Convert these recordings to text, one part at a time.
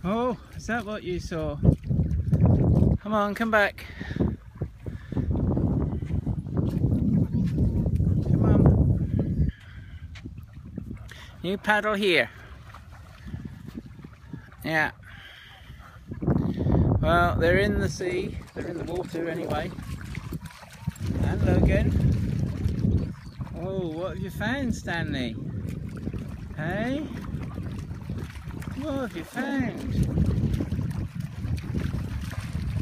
Oh, is that what you saw? Come on, come back. Come on. You paddle here. Yeah. Well, they're in the sea. They're in the water anyway. And Logan. Oh, what have you found, Stanley? Hey? What have you found?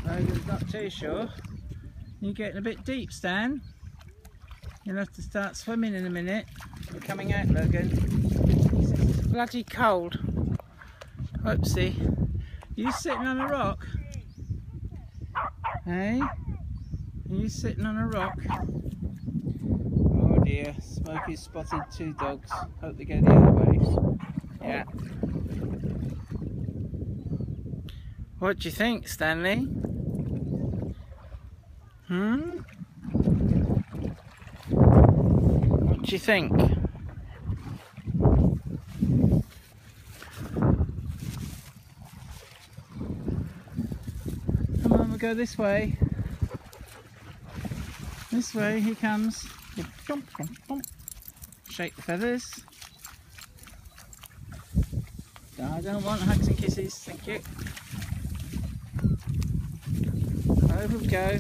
Logan's not too sure. You're getting a bit deep, Stan. You'll have to start swimming in a minute. You're coming out, Logan. It's bloody cold. Whoopsie. You sitting on a rock? Hey? Are you sitting on a rock? Oh dear, Smokey's spotted 2 dogs. Hope they go the other way. Yeah. What do you think, Stanley? What do you think? Come on, we'll go this way. This way, he comes. Shake the feathers. I don't want hugs and kisses, thank you. Over we go.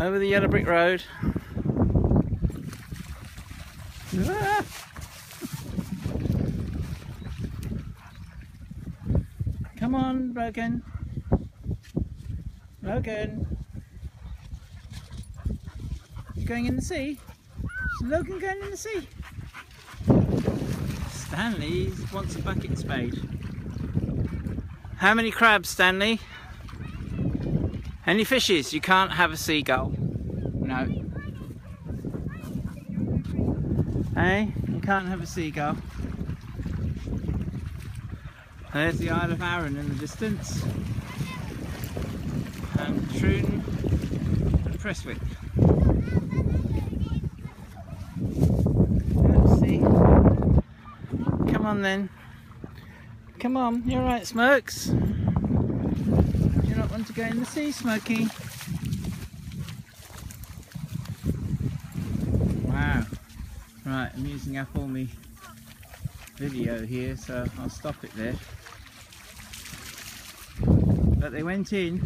Over the yellow brick road. Ah! Come on, Logan. Logan. You going in the sea? Is Logan going in the sea? Stanley wants a bucket and spade. How many crabs, Stanley? Any fishes? You can't have a seagull. No. Hey, you can't have a seagull. There's the Isle of Arran in the distance. And Troon and Prestwick. Let's see. Come on then. Come on, you're right, Smokes. You not want to go in the sea, Smokey? Wow. Right, I'm using up all my video here, so I'll stop it there. But they went in.